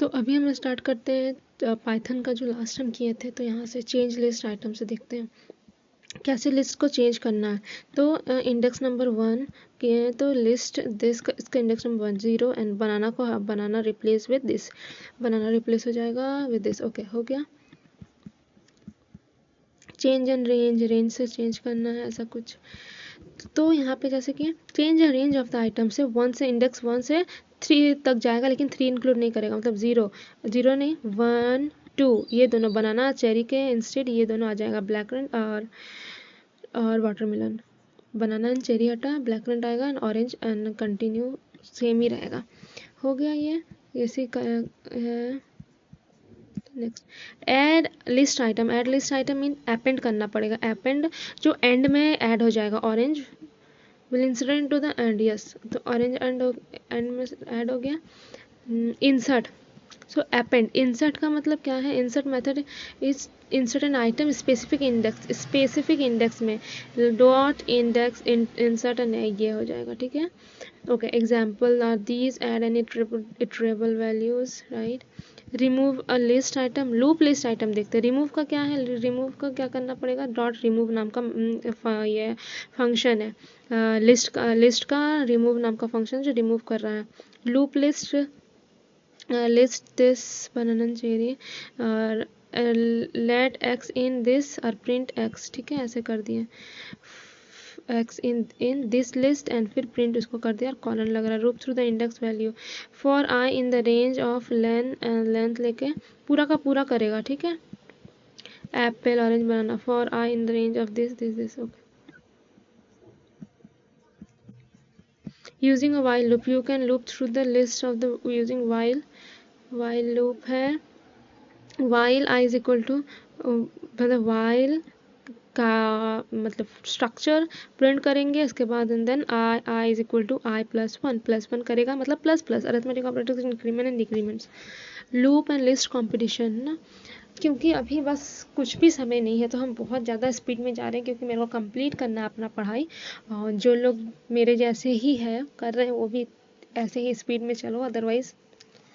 अभी हम स्टार्ट करते हैं पाइथन का जो लास्ट हम किए थे। तो यहाँ से चेंज लिस्ट आइटम से देखते हैं कैसे लिस्ट को चेंज करना है। तो इंडेक्स नंबर 1 किए हैं तो लिस्ट दिस का इसका इंडेक्स नंबर 1 0 एंड बनाना को banana replace with this, banana replace हो जाएगा विद दिस। ओके हो गया। चेंज एंड रेंज, रेंज से चेंज करना है ऐसा कुछ। तो यहाँ पे जैसे कि change and range of the item से 1 से इंडेक्स 1 से 3 तक जाएगा, लेकिन 3 इंक्लूड नहीं करेगा, मतलब 0 नहीं 1 2 ये दोनों बनाना चेरी के इंस्टेड ये दोनों आ जाएगा, ब्लैक रन और वाटरमेलन। बनाना एंड चेरी हटा, ब्लैक रन आएगा and orange and continue same ही रहेगा। हो गया ये इसी का है। Next add list item, add list item mean append करना पड़ेगा, अपेंड जो एंड में ऐड हो जाएगा। Orange will insert into the end, yes तो ऑरेंज एंड में ऐड हो गया। इंसर्ट, सो अपेंड, इंसर्ट का मतलब क्या है, insert method is insert an item specific index में डॉट इंडेक्स इंसर्ट एन ये हो जाएगा, ठीक है। Okay example are these add an iterable values, right. Remove a list item, loop list item देखते हैं। रिमूव का क्या है, रिमूव का क्या करना पड़ेगा, डॉट रिमूव नाम का ये फंक्शन है। लिस्ट का रिमूव नाम का फंक्शन जो रिमूव कर रहा है। Loop list list this banana cherry और लेट एक्स इन दिस और प्रिंट एक्स, ठीक है ऐसे कर दिए x in this list and फिर प्रिंट उसको कर दिया और कॉलन लग रहा है। रूप through the index value for I in the range of length लेके पूरा का पूरा करेगा, ठीक है। Apple orange banana for I in the range of this okay. Using a while loop, you can loop through the list of the using while loop है। While I is equal to मतलब while का मतलब structure print करेंगे, इसके बाद and then I is equal to I plus one करेगा, मतलब plus plus arithmetic operators increment and decrements. Loop and list competition ना, क्योंकि अभी बस कुछ भी समय नहीं है तो हम बहुत ज़्यादा स्पीड में जा रहे हैं, क्योंकि मेरे को कंप्लीट करना है अपना पढ़ाई। और जो लोग मेरे जैसे ही है कर रहे हैं वो भी ऐसे ही स्पीड में चलो, अदरवाइज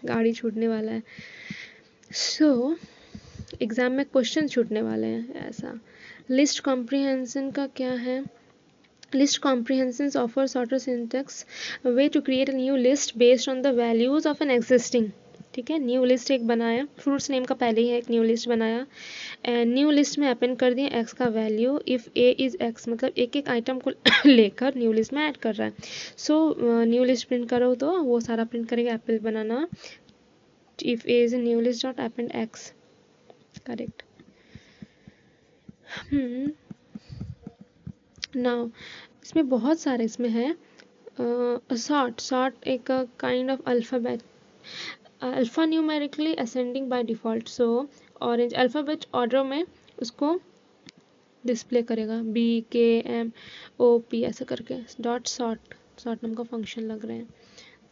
गाड़ी छूटने वाला है। सो एग्ज़ाम में क्वेश्चन छूटने वाले हैं ऐसा। लिस्ट कॉम्प्रिहेंशन का क्या है, list comprehensions offer shorter syntax way to create a new list based on the values of an existing, ठीक है। न्यू लिस्ट एक बनाया, फ्रूट्स नेम का पहले ही है एक न्यू लिस्ट बनाया एंड न्यू लिस्ट में अपेंड कर दिया एक्स का value if A is x, मतलब एक एक आइटम को लेकर न्यू लिस्ट में ऐड कर रहा है। सो न्यू लिस्ट प्रिंट करो तो वो सारा प्रिंट करेगा apple banana if A is new list dot append x, correct. Now इसमें बहुत सारे इसमें है। सॉर्ट एक kind of alphabet, alpha numerically ascending by default. So orange alphabet order में उसको डिस्प्ले करेगा BKMOP ऐसे करके, डॉट सॉर्ट नाम का फंक्शन लग रहे हैं।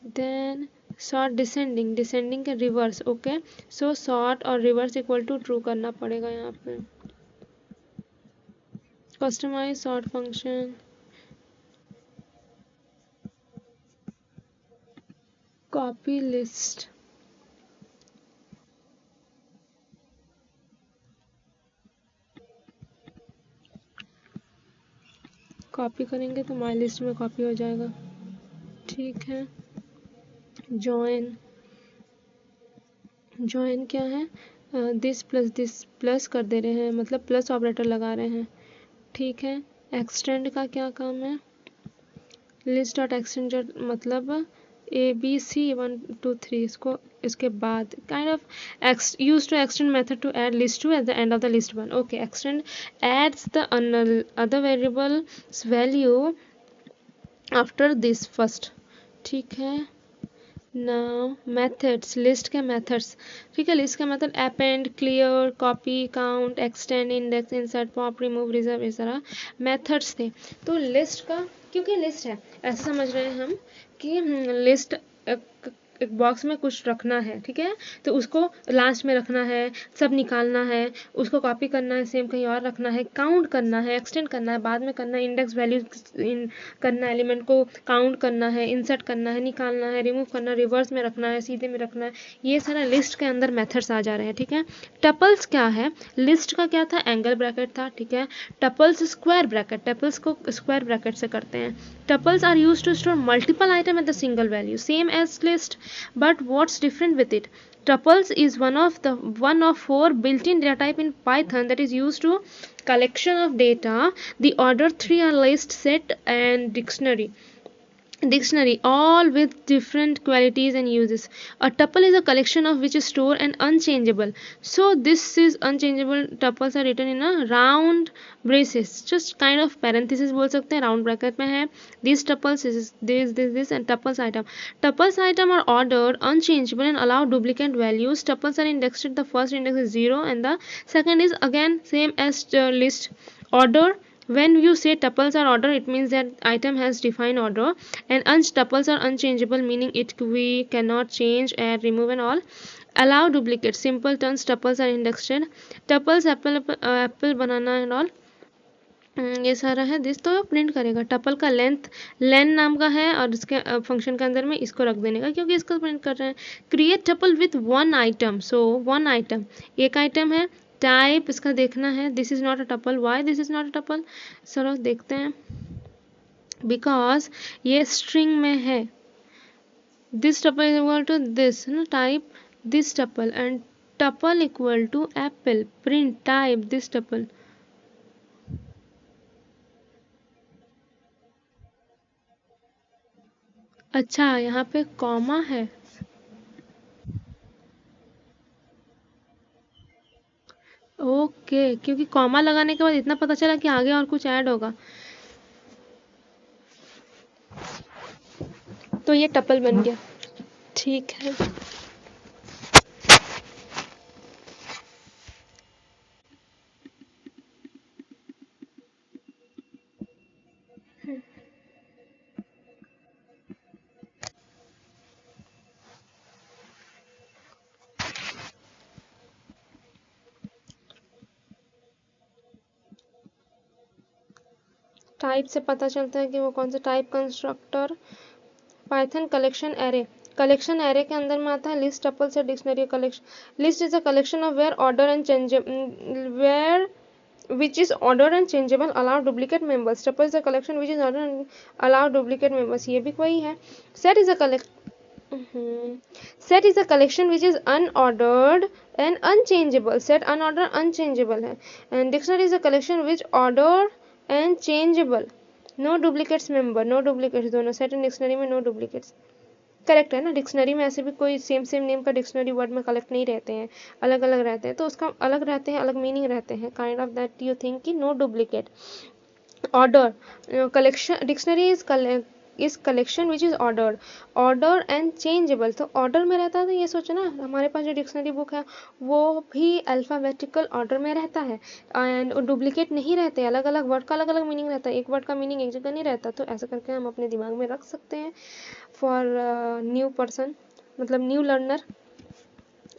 देन सॉर्ट डिसेंडिंग के रिवर्स, ओके। सो सॉर्ट और रिवर्स इक्वल टू ट्रू करना पड़ेगा यहाँ पे। Customize sort function, copy list, copy करेंगे तो माई लिस्ट में कॉपी हो जाएगा, ठीक है। जॉइन क्या है, दिस प्लस कर दे रहे हैं, मतलब प्लस ऑपरेटर लगा रहे हैं, ठीक है। एक्सटेंड का क्या काम है, लिस्ट डॉट एक्सटेंड मतलब ABC 1 2 3 इसको इसके बाद kind of use to extend method to add list to at the end of the list 1, okay. Extend adds the other variable value after this first, ठीक है। नाउ मेथड्स, लिस्ट के methods, ठीक है। List का method append, clear, copy, count, extend, index, insert, pop, remove, reserve, ये सारा methods थे। तो लिस्ट का क्योंकि लिस्ट है ऐसा समझ रहे हैं हम कि लिस्ट एक बॉक्स में कुछ रखना है, ठीक है, तो उसको लास्ट में रखना है, सब निकालना है, उसको कॉपी करना है, सेम कहीं और रखना है, काउंट करना है, एक्सटेंड करना है, बाद में करना है, इंडेक्स वैल्यू करना है, एलिमेंट को काउंट करना है, इंसर्ट करना है, निकालना है, रिमूव करना है, रिवर्स में रखना है, सीधे में रखना है, ये सारा लिस्ट के अंदर मेथड्स आ जा रहे हैं, ठीक है। टपल्स क्या है, लिस्ट का क्या था, एंगल ब्रैकेट था, ठीक है। टपल्स स्क्वायर ब्रैकेट, टपल्स को स्क्वायर ब्रैकेट से करते हैं। Tuples are used to store multiple item at the single value, same as list, but what's different with it, tuples is one of four built-in data type in Python that is used to collection of data. The order 3 are list, set and dictionary, all with different qualities and uses. A tuple is a collection of which is store and unchangeable, so this is unchangeable. Tuples are written in a round braces, just kind of parenthesis बोल सकते हैं, round bracket में है. These tuples is this and tuples item are ordered unchangeable and allow duplicate values. Tuples are indexed. The first index is 0 and the second is again same as list. Order, when you say tuples are order, it means that item has defined order, and tuples are unchangeable, meaning we cannot change, add, remove and all. Allow duplicate, simple terms, tuples are indexed. Tuples apple banana and all, ये सारा है this, तो print करेगा। Tuple का length लेन नाम का है और इसके फंक्शन के अंदर में इसको रख देने का, क्योंकि इसको प्रिंट कर रहे हैं। Create tuple with one item, so one item, एक आइटम है। टाइप इसका देखना है, this is not a tuple, why this is not a tuple, चलो देखते हैं, बिकॉज ये स्ट्रिंग में है। This tuple is equal to this ना, type this tuple and tuple equal to apple, print type this tuple. अच्छा, यहाँ पे कॉमा है, ओके, क्योंकि कॉमा लगाने के बाद इतना पता चला कि आगे और कुछ ऐड होगा, तो ये टपल बन गया, ठीक है। टाइप से पता चलता है कि वो कौन सा type constructor. Python collection array, collection array के अंदर में आता है लिस्ट, टपल से dictionary. Collection list is a collection of where order and where which is ordered and changeable, allow duplicate members. Tuple is a collection which is ordered and allow duplicate members, ये भी वही है। Set is a set is a collection which is unordered and unchangeable, set unordered unchangeable है। and dictionary is a collection which ordered and changeable, no duplicates member, no duplicates, दोनों set and dictionary में no duplicates, correct है ना। Dictionary में ऐसे भी कोई same name का डिक्शनरी वर्ड में कलेक्ट नहीं रहते हैं, अलग अलग रहते हैं, तो उसका अलग रहते हैं, अलग मीनिंग रहते हैं, kind of that you think कि no duplicate. Order collection, dictionary is collection which is order and changeable, तो ऑर्डर में रहता है, तो ये सोचो ना, हमारे पास जो डिक्शनरी बुक है वो भी अल्फ़ाबेटिकल ऑर्डर में रहता है, एंड डुप्लीकेट नहीं रहते, अलग अलग वर्ड का अलग अलग मीनिंग रहता है, एक वर्ड का मीनिंग एक जगह नहीं रहता, तो ऐसा करके हम अपने दिमाग में रख सकते हैं फॉर न्यू पर्सन, मतलब न्यू लर्नर।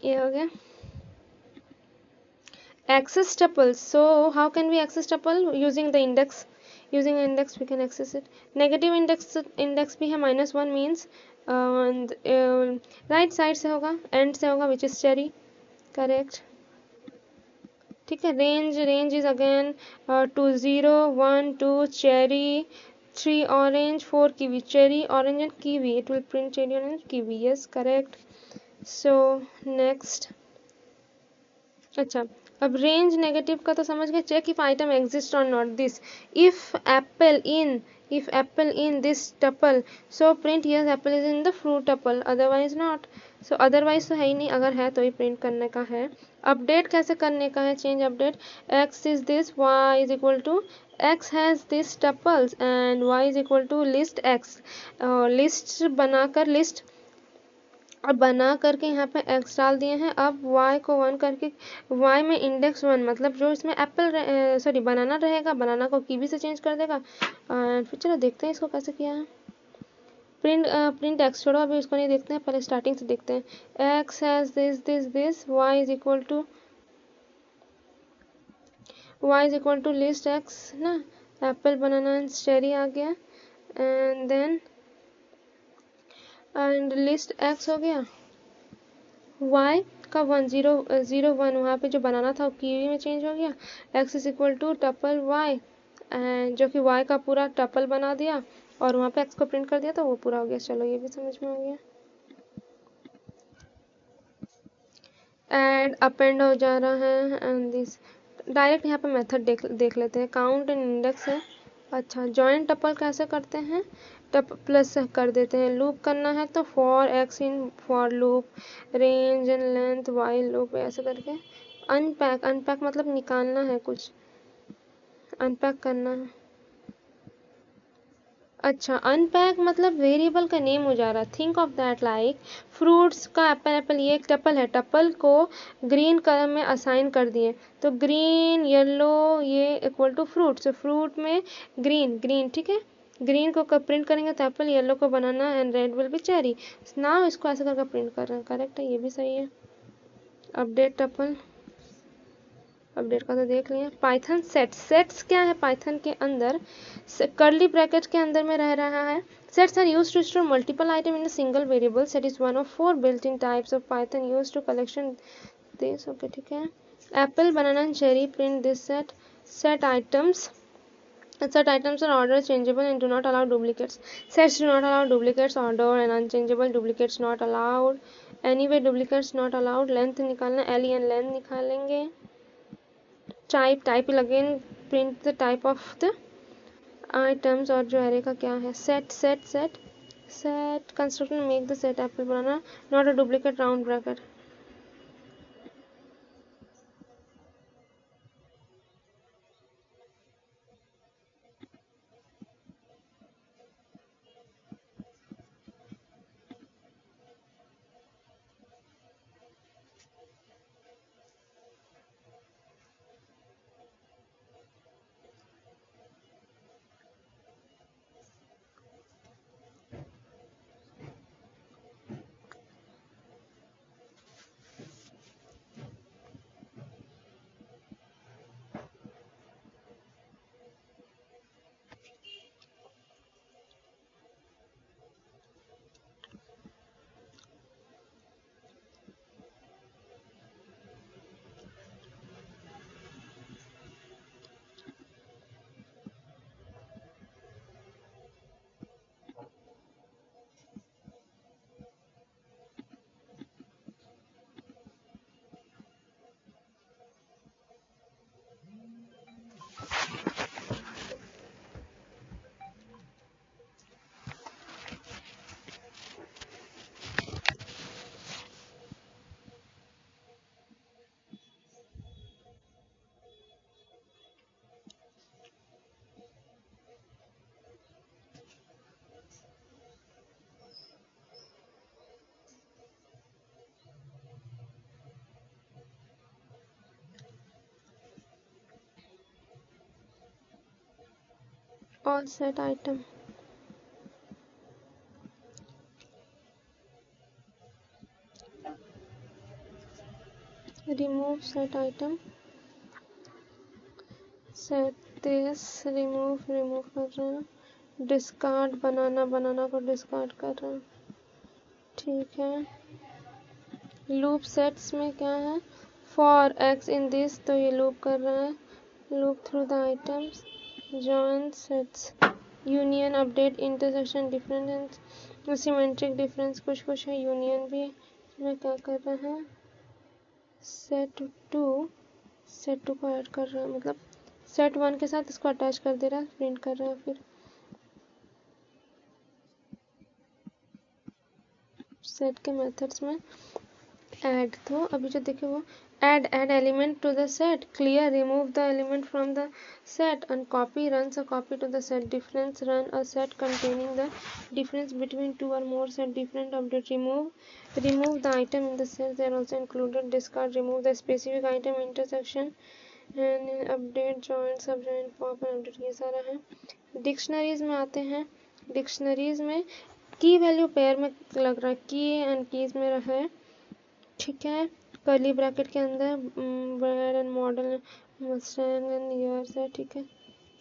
ये हो गया access tuple. So how can we access tuple? Using the index, using an index we can access it. Negative index भी है, -1 means right side से होगा, end से होगा, which is cherry, correct, ठीक है। range is again 2 0 1 2 cherry 3 orange 4 kiwi, cherry orange and kiwi, it will print cherry orange kiwi, yes correct। so next, अच्छा, अब रेंज नेगेटिव का तो समझ गए। चेक इफ आइटम एग्जिस्ट और not, this if apple in this tuple, so print yes Apple is in the fruit tuple, otherwise not, so otherwise तो है ही नहीं, अगर है तो ही प्रिंट करने का है। अपडेट कैसे करने का है, change update, X is this, Y is equal to, X has this tuples and Y is equal to list X, list बनाकर लिस्ट अब बना करके यहाँ पे x डाल दिए हैं। अब y को 1 करके, y में इंडेक्स 1, मतलब जो इसमें एप्पल सॉरी बनाना रहेगा, बनाना को कीवी से चेंज कर देगा। फिर चलो देखते हैं इसको कैसे किया है। प्रिंट एक्स छोड़ो, अभी उसको नहीं देखते हैं, पहले स्टार्टिंग से देखते हैं। X has this Y is equal to list X ना, एप्पल बनाना एंड चेरी आ गया, and then and list X हो गया, y का 1 0 0 1 वहाँ पे जो बनाना था वो कीवी में चेंज हो गया, x is equal to tuple y, जो कि y का पूरा टपल बना दिया और वहाँ पे x को प्रिंट कर दिया तो वो पूरा हो गया। चलो ये भी समझ में आ गया। एड अपेंड हो जा रहा है एंड दिस डायरेक्ट यहाँ पे मेथड देख लेते हैं। काउंट एंड इंडेक्स है। अच्छा, जॉइंट टपल कैसे करते हैं, टप प्लस कर देते हैं। लूप करना है तो for x in for loop, range and length while loop, ऐसे करके। अनपैक मतलब निकालना है कुछ, अनपैक करना है। अच्छा, अनपैक मतलब वेरिएबल का नेम हो जा रहा है। Think of that like fruits का एप्पल, ये एक टपल है, टपल को ग्रीन कलर में असाइन कर दिए तो ग्रीन येलो ये इक्वल टू फ्रूट, तो फ्रूट में ग्रीन ठीक है, ग्रीन को प्रिंट करेंगे तो एप्पल, येलो को banana and red will be cherry. Now इसको ऐसे करके प्रिंट कर रहे हैं, करेक्ट है, ये भी सही है। अपडेट टपल, अपडेट का तो देख लिया। पाइथन सेट्स क्या है, पाइथन के अंदर कर्ली ब्रैकेट के अंदर में रह रहा है। Sets are used to store multiple item in a single variable. Set is one of 4 built in types of Python used to collection this. Okay ठीक है। Apple banana and cherry print this set items set items are order changeable and do not allow duplicates. Sets do not allow duplicates, order and unchangeable, duplicates not allowed, anyway duplicates not allowed। Length निकालना, len length निकालेंगे। Type again print the type of the items, और जो array का क्या है, set constructor make the set apple banana, not a duplicate round bracket। All set item, remove set item, set this, remove कर रहे हैं, discard बनाना को discard कर रहे हैं, ठीक है। लूप सेट्स में क्या है, फॉर एक्स इन दिस, तो ये लूप कर रहा है, loop through the items, join sets, union, update, intersection, difference, symmetric difference कुछ है, यूनियन भी में क्या कर रहे हैं, सेट टू को ऐड कर रहा है, मतलब सेट 1 के साथ इसको अटैच कर दे रहा है, प्रिंट कर रहा है। फिर सेट के मेथड्स में ऐड, तो अभी जो देखे वो add element to the set, clear remove the element from the set, and copy runs a copy to the set, difference run a set containing the difference between two or more set different, update, remove the item in the set, they are also included, discard, remove the specific item, intersection and update, join, subjoin, pop and update, ये सारा है। Dictionaries में आते हैं, dictionaries में की value pair में लग रहा है, की एंड कीज में है, ठीक है। कर्ली ब्रैकेट के अंदर bread and model Mustang and years है, ठीक है।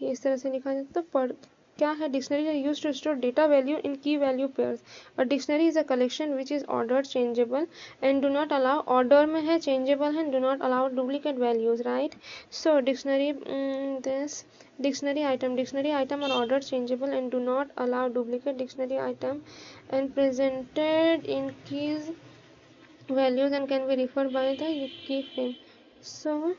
ये इस तरह से लिखा जाता है। पढ़ क्या है, dictionary are used to store data value in key value pairs. A dictionary is a collection which is order changeable and do not allow, order में है, चेंजेबल है, do not allow duplicate values, right. So dictionary this dictionary item are ordered changeable and do not allow duplicate dictionary item and presented in keys values and can be referred by the key frame. So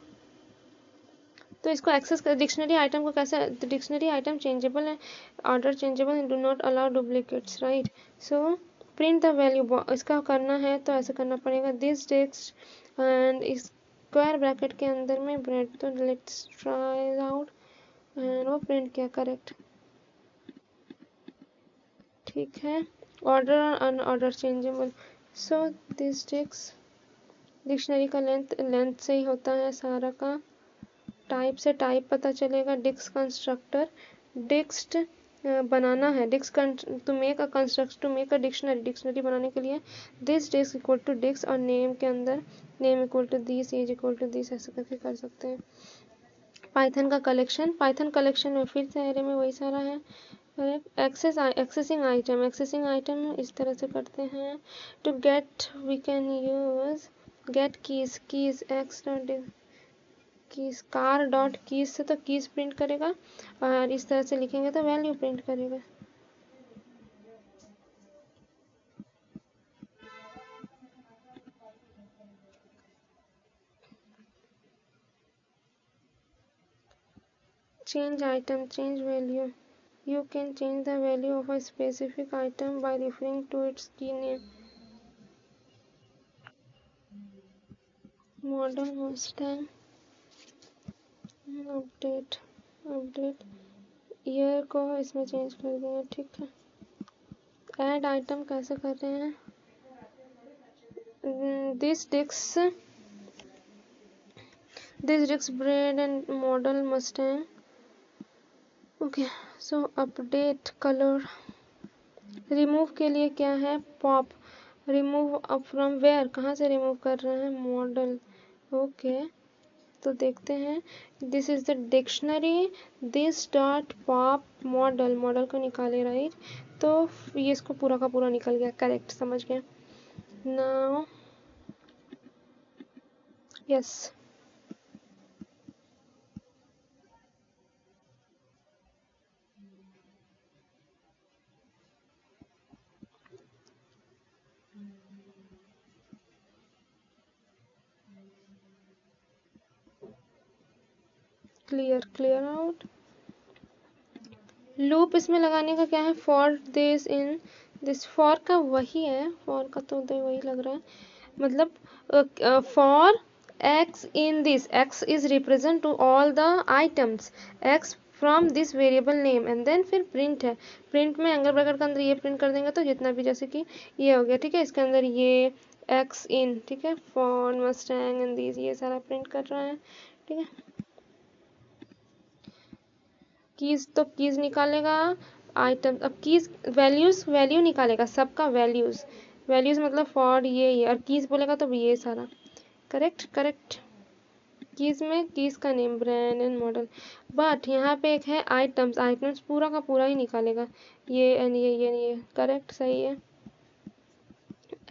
तो इसको access कर, dictionary item को कैसे, dictionary item changeable है, order changeable and do not allow duplicates, right. So print the value, इसका करना है तो ऐसे करना पड़ेगा, this text and square bracket के अंदर में ब्रेड, तो लेट्स ट्राई आउट एंड वो प्रिंट किया, करेक्ट, ठीक है। Order un order changeable, so this text, dictionary का लेंथ से ही होता है सारा का, टाइप से टाइप पता चलेगा, डिक्स कंस्ट्रक्टर, डिक्स्ट बनाना है, dict to make a construct, to make a dictionary, dictionary बनाने के लिए this dict equal to dict, और नेम के अंदर name equal to this, age equal to this, ऐसे करके कर सकते हैं। पाइथन का कलेक्शन, पाइथन कलेक्शन में फिर से एरे में वही सारा है, एक्सेसिंग आइटम इस तरह से करते हैं। To get we can use get keys X dot keys, car dot keys से तो कीज प्रिंट करेगा, और इस तरह से लिखेंगे तो वैल्यू प्रिंट करेगा। Change item, change value, you can change the value of a specific item by referring to its key name. Model Mustang update, update year को इसमें चेंज कर दिया, ठीक है। ऐड आइटम कैसे कर रहे हैं, this dicts bread and model Mustang, okay. So update colour, remove के लिए क्या है, pop, remove up from where, कहाँ से रिमूव कर रहे हैं, मॉडल, ओके। तो देखते हैं, this is the dictionary, this dot pop model, model को निकाले, राइट। तो ये इसको पूरा का पूरा निकल गया, करेक्ट, समझ गए। Now yes, clear out. Loop इसमें लगाने का क्या है, for this in this, for का वही है, फॉर का तो वही लग रहा है, मतलब for x in this, X is represent to all the items, X from this variable name, and then फिर प्रिंट है, प्रिंट में एंगल ब्रैकेट के अंदर ये प्रिंट कर देंगे तो जितना भी, जैसे कि ये हो गया, ठीक है, इसके अंदर ये एक्स इन, ठीक है, फॉर मस्टैंग एंड दिस, ये सारा प्रिंट कर रहा है, ठीक है। कीज तो कीज निकालेगा, आइटम, अब कीज वैल्यू निकालेगा, सबका वैल्यूज, वैल्यूज मतलब फॉर ये, और कीज बोलेगा तो ये सारा, करेक्ट। कीज में कीज का name, brand and model, but यहाँ पे एक है आइटम्स पूरा का पूरा ही निकालेगा, ये एंड ये करेक्ट, सही है।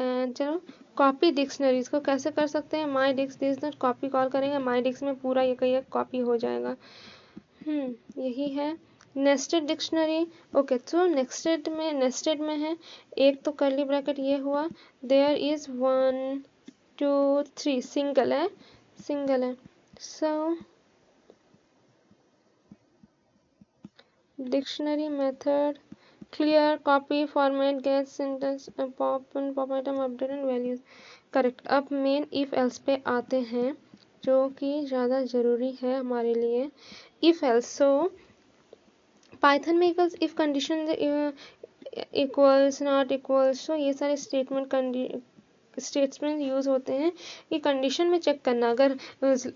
एंड चलो, कॉपी डिक्शनरीज को कैसे कर सकते हैं, माई डिक्स दिस नॉट, कॉपी कॉल करेंगे, माई डिक्स में पूरा ये कहीं कॉपी हो जाएगा, यही है नेस्टेड डिक्शनरी, ओके। तो नेस्टेड में है, एक तो कर्ली ब्रैकेट ये हुआ, देयर इज 1 2 3, सिंगल है, so dictionary method, clear, copy, format, get, syntax, pop item, update and values, correct. अब मेन इफ एल्स पे आते हैं, जो कि ज़्यादा ज़रूरी है हमारे लिए, इफ एल्स, सो पाइथन में if condition equals not equals, तो ये सारे स्टेटमेंट स्टेटमेंट यूज होते हैं कि कंडीशन में चेक करना, अगर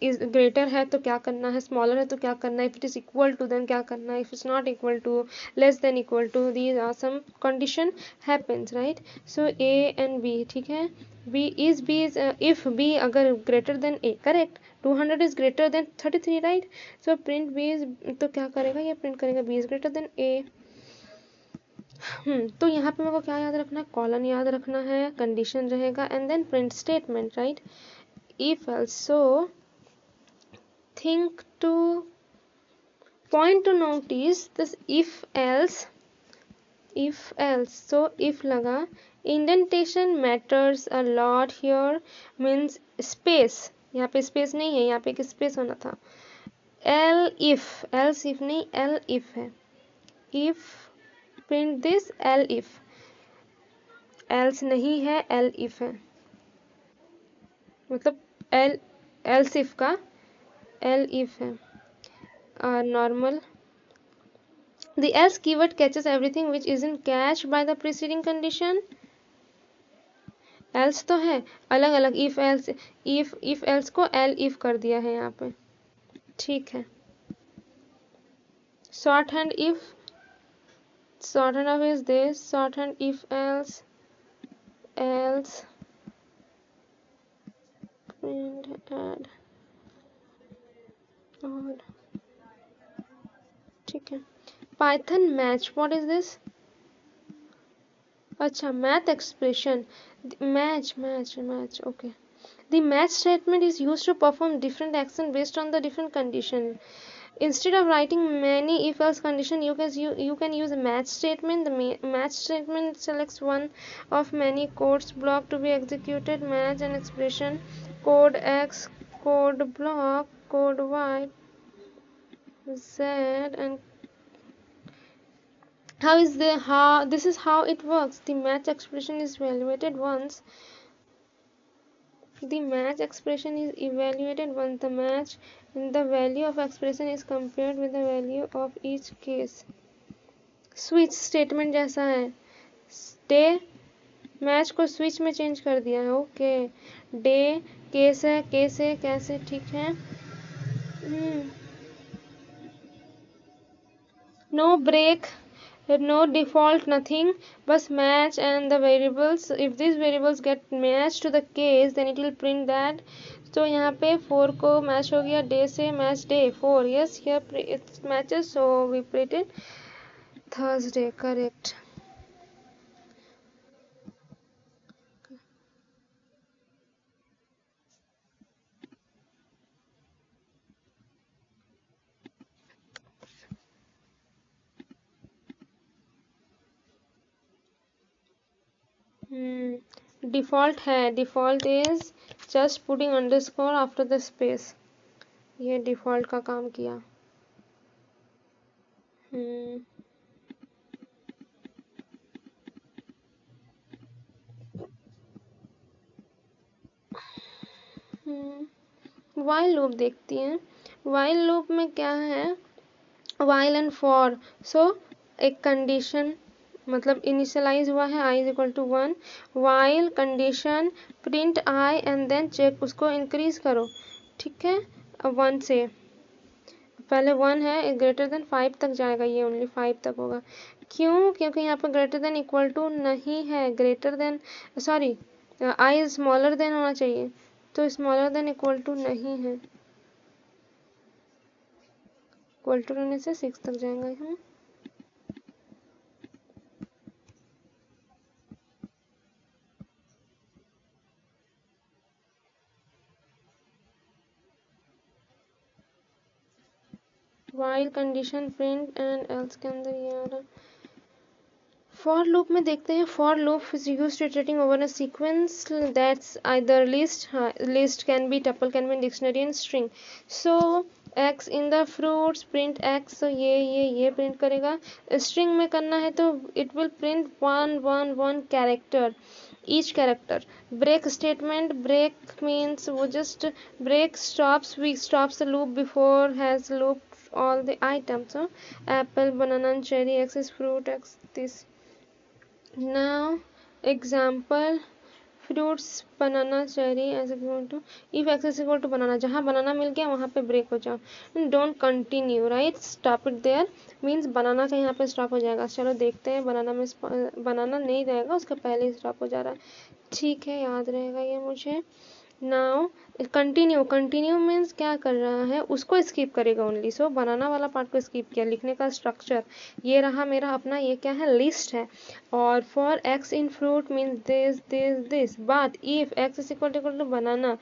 इज ग्रेटर है तो क्या करना है, स्मॉलर है तो क्या करना है, if it is equal to then क्या करना है, if it's not equal to, less than equal to, these are some condition happens, right. So A and B, ठीक है, बी इज इफ बी अगर greater than A, correct, 200 is greater than 33, right. So print B is, तो क्या करेगा ये, print करेगा B is greater than A. तो यहाँ पे मेरे को क्या याद रखना है, कॉलन याद रखना है, कंडीशन रहेगा and then print statement, right. If else, so think to point to notice this if else, so if लगा, indentation matters a lot here, means space, यहाँ पे space नहीं है, यहाँ पे एक space होना था, else if नहीं, if है, if print this, if else नहीं है, if है, मतलब else if का if है, normal. The else keyword catches everything which isn't catched by the preceding condition. else तो है अलग अलग, if else को if कर दिया है यहाँ पे, ठीक है। shorthand of is this, shorthand if else print add और, ठीक है। Python match, what is this? अच्छा, math expression, match, okay. The match statement is used to perform different action based on the different condition. Instead of writing many if else condition, you can use a match statement. The match statement selects one of many codes block to be executed. Match an expression, code X, code block, code Y, Z, and this is how it works. The match expression is evaluated once. The match the value of expression is compared with the value of each case. Switch statement जैसा है, day match को switch में change कर दिया है, okay. Day case है, कैसे, ठीक है। No break, no default, nothing, बस match and the variables, if these variables get matched to the case then it will print that. तो यहाँ पे 4 को मैच हो गया डे से, match day 4, yes, here it matches, so we printed Thursday, correct. Default है, default is just putting underscore after the space, ये default का काम किया। वाइल लूप देखती हैं। वाइल लूप में क्या है, वाइल एंड फॉर, सो एक कंडीशन, मतलब इनिशियलाइज हुआ है i is equal to 1, while condition print i and then check, उसको इंक्रीज करो, ठीक है, 1 से, पहले 1 है, ग्रेटर देन 5 तक जाएगा, ये ओनली 5 तक होगा। क्यों, क्योंकि यहाँ पर ग्रेटर देन इक्वल टू नहीं है, greater than, sorry, i smaller than होना चाहिए, तो स्मॉलर देन इक्वल टू नहीं है, इक्वल टू रहने से 6 तक जाएगा। हम while condition print and else के अंदर ये आ रहा। फॉर लूप में देखते हैं, for loop is used to iterating over a sequence that's either list can be tuple, can be dictionary and string. So x in the fruits, print x, तो ये print करेगा। स्ट्रिंग में करना है तो it will print one character, each character. Break statement, break means वो just break stops the loop before has looped all the items. So apple, banana and cherry, x is fruit, x this. Now example fruits banana cherry as equal to if x is equal to banana, जहाँ banana मिल गया वहाँ पे break हो जाओ, don't continue right, stop it there means banana का यहाँ पे स्टॉप हो जाएगा। चलो देखते हैं, बनाना में बनाना नहीं रहेगा, उसका पहले ही स्टॉप हो जा रहा है। ठीक है, याद रहेगा ये मुझे। नाउ कंटिन्यू, कंटिन्यू मीन्स क्या कर रहा है, उसको स्किप करेगा ओनली, सो बनाना वाला पार्ट को स्किप किया। लिखने का स्ट्रक्चर ये रहा मेरा अपना, ये क्या है, लिस्ट है। और for x in fruit means this this this, but if x is equal to banana,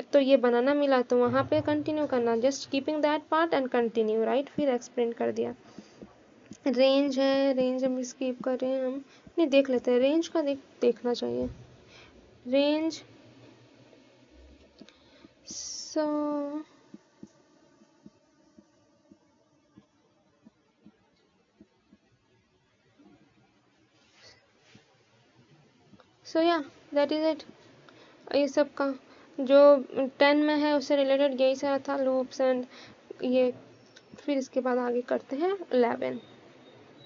तो ये बनाना मिला तो वहाँ पे कंटिन्यू करना, just keeping that part and continue right, फिर एक्सप्लेन कर दिया। रेंज है, रेंज हम स्किप कर रहे हैं, हम नहीं देख लेते हैं, रेंज का देखना चाहिए। Range so yeah that is it। ये सब का जो 10 में है उससे रिलेटेड यही सारा था, लूप्स एंड ये। फिर इसके बाद आगे करते हैं 11।